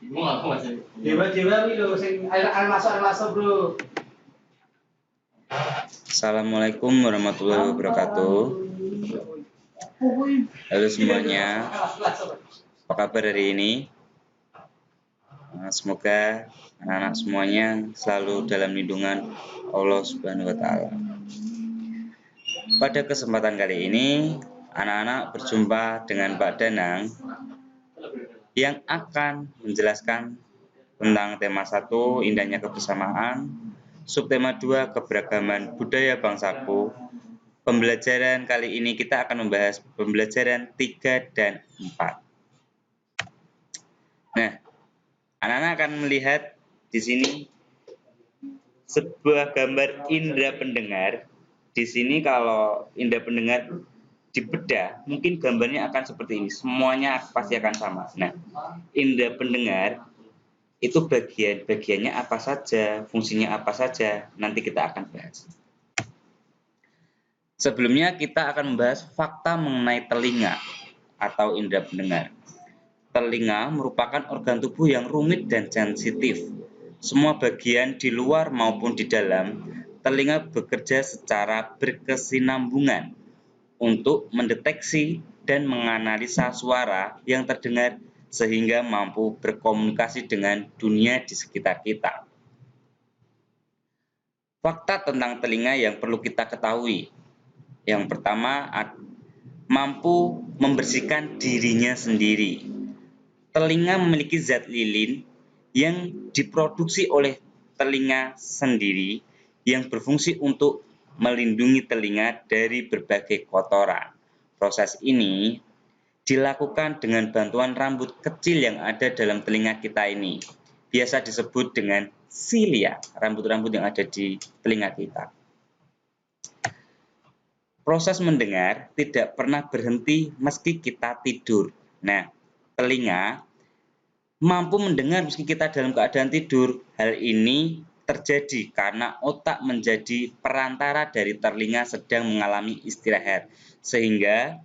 Dewa-dewa wi lho sing air masuk bro. Assalamualaikum warahmatullahi wabarakatuh. Halo semuanya, apa kabar hari ini? Semoga anak-anak semuanya selalu dalam lindungan Allah Subhanahu wa Ta'ala. Pada kesempatan kali ini, anak-anak berjumpa dengan Pak Danang yang akan menjelaskan tentang tema 1, indahnya kebersamaan, subtema 2, keberagaman budaya bangsaku. Pembelajaran kali ini kita akan membahas pembelajaran 3 dan 4. Nah, anak-anak akan melihat di sini sebuah gambar indera pendengar. Di sini kalau indera pendengar dibedah, mungkin gambarnya akan seperti ini. Semuanya pasti akan sama. Nah, indera pendengar itu bagiannya apa saja, fungsinya apa saja, nanti kita akan bahas. Sebelumnya kita akan membahas fakta mengenai telinga atau indera pendengar. Telinga merupakan organ tubuh yang rumit dan sensitif. Semua bagian di luar maupun di dalam telinga bekerja secara berkesinambungan untuk mendeteksi dan menganalisa suara yang terdengar sehingga mampu berkomunikasi dengan dunia di sekitar kita. Fakta tentang telinga yang perlu kita ketahui. Yang pertama, mampu membersihkan dirinya sendiri. Telinga memiliki zat lilin yang diproduksi oleh telinga sendiri yang berfungsi untuk melindungi telinga dari berbagai kotoran. Proses ini dilakukan dengan bantuan rambut kecil yang ada dalam telinga kita ini. Biasa disebut dengan silia, rambut-rambut yang ada di telinga kita. Proses mendengar tidak pernah berhenti meski kita tidur. Nah, telinga mampu mendengar meski kita dalam keadaan tidur. Hal ini terjadi karena otak menjadi perantara dari telinga sedang mengalami istirahat, sehingga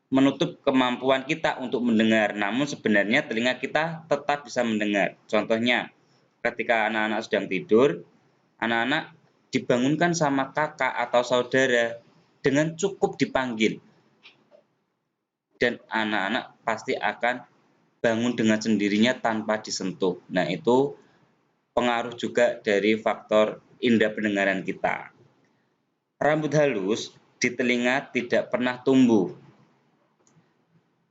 menutup kemampuan kita untuk mendengar. Namun sebenarnya telinga kita tetap bisa mendengar. Contohnya, ketika anak-anak sedang tidur, anak-anak dibangunkan sama kakak atau saudara dengan cukup dipanggil. Dan anak-anak pasti akan bangun dengan sendirinya tanpa disentuh. Nah, itu pengaruh juga dari faktor indera pendengaran kita. Rambut halus di telinga tidak pernah tumbuh.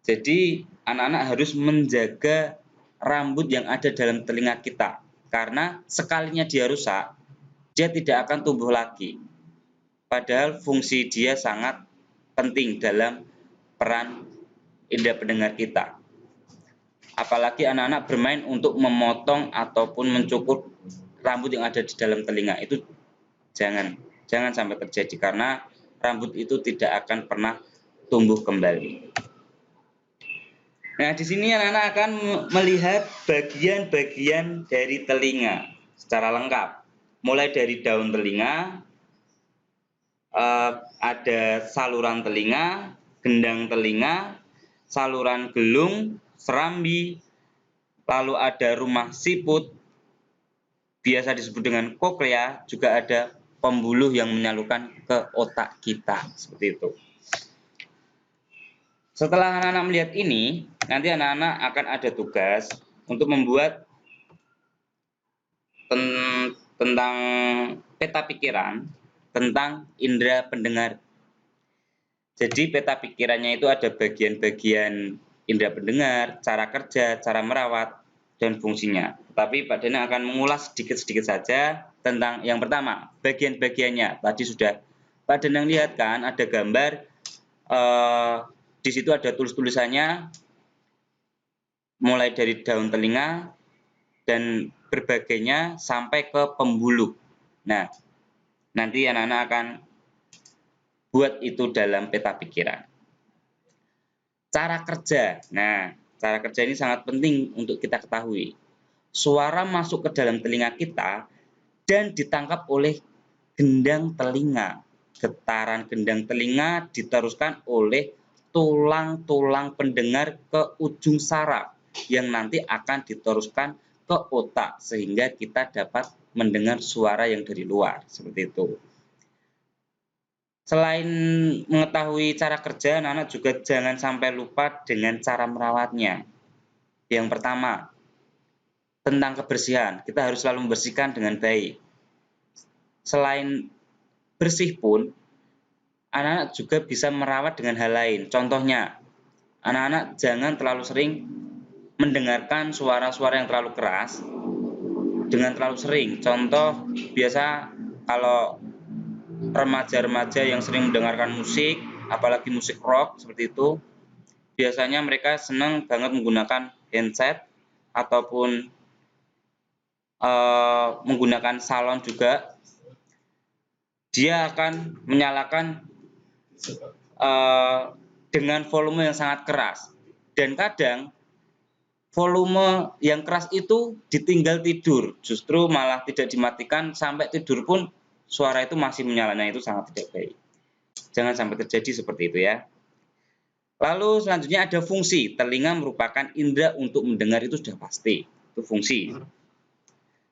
Jadi, anak-anak harus menjaga rambut yang ada dalam telinga kita. Karena sekalinya dia rusak, dia tidak akan tumbuh lagi. Padahal fungsi dia sangat penting dalam peran indera pendengar kita. Apalagi anak-anak bermain untuk memotong ataupun mencukur rambut yang ada di dalam telinga. Itu jangan sampai terjadi karena rambut itu tidak akan pernah tumbuh kembali. Nah, di sini anak-anak akan melihat bagian-bagian dari telinga secara lengkap. Mulai dari daun telinga, ada saluran telinga, gendang telinga, saluran gelung, serambi, lalu ada rumah siput, biasa disebut dengan koklea, juga ada pembuluh yang menyalurkan ke otak kita, seperti itu. Setelah anak-anak melihat ini, nanti anak-anak akan ada tugas untuk membuat tentang peta pikiran tentang indera pendengar. Jadi peta pikirannya itu ada bagian-bagian indera pendengar, cara kerja, cara merawat, dan fungsinya. Tapi Pak Danang akan mengulas sedikit-sedikit saja tentang yang pertama, bagian-bagiannya. Tadi sudah Pak Danang lihat kan, ada gambar, di situ ada tulis-tulisannya, mulai dari daun telinga, dan berbagainya sampai ke pembuluh. Nah, nanti anak-anak akan buat itu dalam peta pikiran. Cara kerja. Nah, cara kerja ini sangat penting untuk kita ketahui. Suara masuk ke dalam telinga kita dan ditangkap oleh gendang telinga. Getaran gendang telinga diteruskan oleh tulang-tulang pendengar ke ujung saraf. yang nanti akan diteruskan ke otak sehingga kita dapat mendengar suara yang dari luar, seperti itu. Selain mengetahui cara kerja, anak-anak juga jangan sampai lupa dengan cara merawatnya. Yang pertama, tentang kebersihan. Kita harus selalu membersihkan dengan baik. Selain bersih pun, anak-anak juga bisa merawat dengan hal lain. Contohnya, anak-anak jangan terlalu sering mendengarkan suara-suara yang terlalu keras dengan terlalu sering. Contoh, biasa kalau remaja-remaja yang sering mendengarkan musik, apalagi musik rock seperti itu, biasanya mereka senang banget menggunakan handset ataupun menggunakan salon juga. Dia akan menyalakan dengan volume yang sangat keras, dan kadang volume yang keras itu ditinggal tidur, justru malah tidak dimatikan sampai tidur pun suara itu masih menyala. Nah, itu sangat tidak baik. Jangan sampai terjadi seperti itu ya. Lalu selanjutnya ada fungsi. Telinga merupakan indera untuk mendengar, itu sudah pasti. Itu fungsi.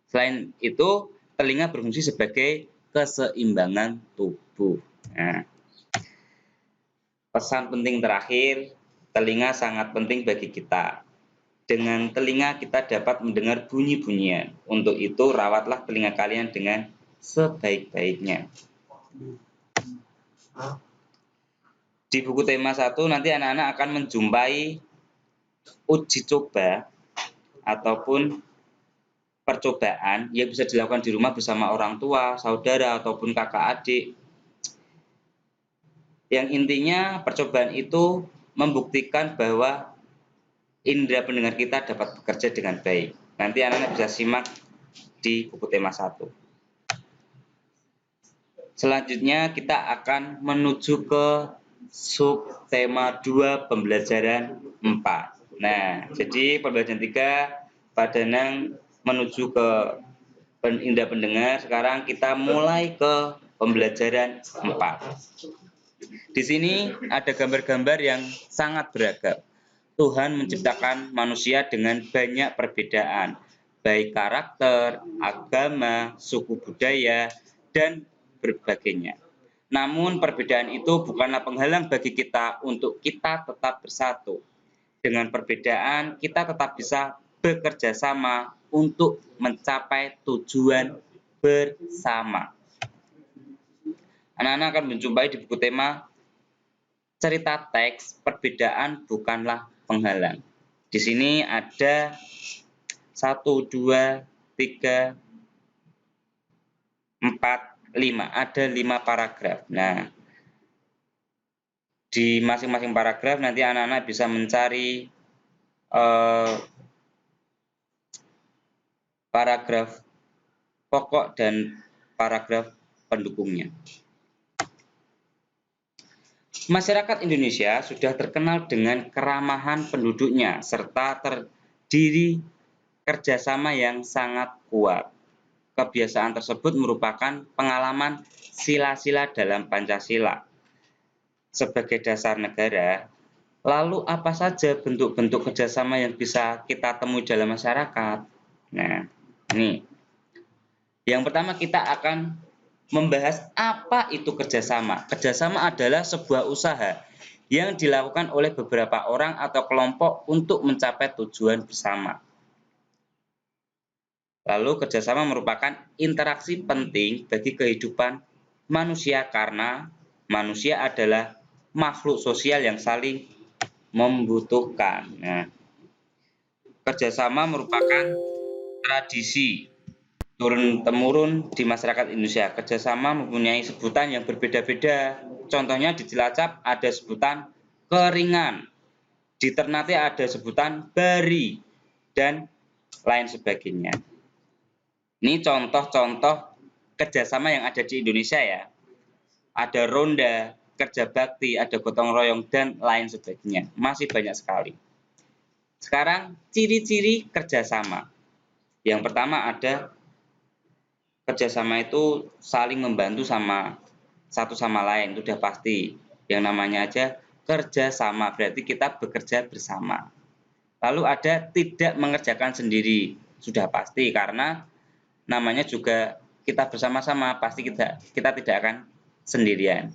Selain itu, telinga berfungsi sebagai keseimbangan tubuh. Nah, pesan penting terakhir, telinga sangat penting bagi kita. Dengan telinga kita dapat mendengar bunyi-bunyian. Untuk itu, rawatlah telinga kalian dengan sebaik-baiknya. Di buku tema 1 nanti anak-anak akan menjumpai uji coba ataupun percobaan yang bisa dilakukan di rumah bersama orang tua, saudara, ataupun kakak adik. Yang intinya percobaan itu membuktikan bahwa indera pendengar kita dapat bekerja dengan baik. Nanti anak-anak bisa simak di buku tema 1. Selanjutnya kita akan menuju ke subtema 2 pembelajaran 4. Nah, jadi pembelajaran 3 Pak Danang menuju ke indera pendengar. Sekarang kita mulai ke pembelajaran 4. Di sini ada gambar-gambar yang sangat beragam. Tuhan menciptakan manusia dengan banyak perbedaan, baik karakter, agama, suku budaya, dan berbagainya. Namun perbedaan itu bukanlah penghalang bagi kita untuk kita tetap bersatu. Dengan perbedaan, kita tetap bisa bekerja sama untuk mencapai tujuan bersama. Anak-anak akan menjumpai di buku tema cerita teks, perbedaan bukanlah penghalang. Di sini ada 1, 2, 3, 4, 5. Ada 5 paragraf. Nah, di masing-masing paragraf nanti anak-anak bisa mencari paragraf pokok dan paragraf pendukungnya. Masyarakat Indonesia sudah terkenal dengan keramahan penduduknya serta terdiri kerjasama yang sangat kuat. Kebiasaan tersebut merupakan pengalaman sila-sila dalam Pancasila sebagai dasar negara. Lalu apa saja bentuk-bentuk kerjasama yang bisa kita temui dalam masyarakat? Nah, ini. Yang pertama kita akan membahas apa itu kerjasama. Kerjasama adalah sebuah usaha yang dilakukan oleh beberapa orang atau kelompok untuk mencapai tujuan bersama. Lalu kerjasama merupakan interaksi penting bagi kehidupan manusia karena manusia adalah makhluk sosial yang saling membutuhkan. Nah, kerjasama merupakan tradisi turun-temurun di masyarakat Indonesia. Kerjasama mempunyai sebutan yang berbeda-beda. Contohnya di Cilacap ada sebutan keringan, di Ternate ada sebutan bari, dan lain sebagainya. Ini contoh-contoh kerjasama yang ada di Indonesia ya. Ada ronda, kerja bakti, ada gotong royong, dan lain sebagainya. Masih banyak sekali. Sekarang ciri-ciri kerjasama. Yang pertama ada kerjasama itu saling membantu sama satu sama lain, itu sudah pasti. Yang namanya aja kerjasama, berarti kita bekerja bersama. Lalu ada tidak mengerjakan sendiri. Sudah pasti karena namanya juga kita bersama-sama, pasti kita tidak akan sendirian.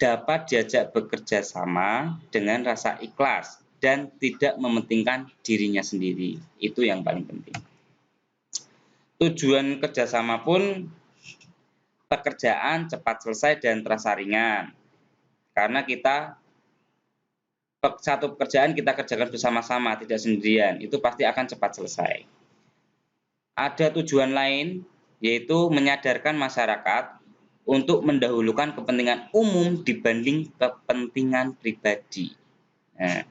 Dapat diajak bekerja sama dengan rasa ikhlas dan tidak mementingkan dirinya sendiri. Itu yang paling penting. Tujuan kerjasama pun pekerjaan cepat selesai dan terasa ringan. Karena satu pekerjaan kita kerjakan bersama-sama, tidak sendirian, itu pasti akan cepat selesai. Ada tujuan lain, yaitu menyadarkan masyarakat untuk mendahulukan kepentingan umum dibanding kepentingan pribadi. Nah,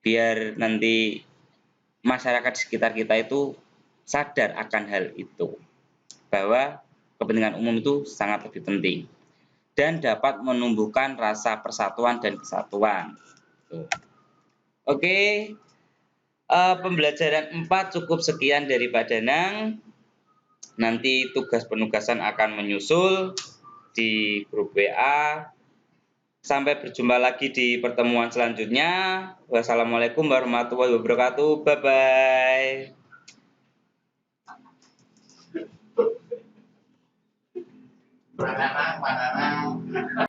biar nanti masyarakat di sekitar kita itu sadar akan hal itu, bahwa kepentingan umum itu sangat lebih penting dan dapat menumbuhkan rasa persatuan dan kesatuan. Oke, pembelajaran 4 cukup sekian dari Pak Danang. Nanti tugas penugasan akan menyusul di grup WA. Sampai berjumpa lagi di pertemuan selanjutnya. Wassalamualaikum warahmatullahi wabarakatuh. Bye-bye. Mana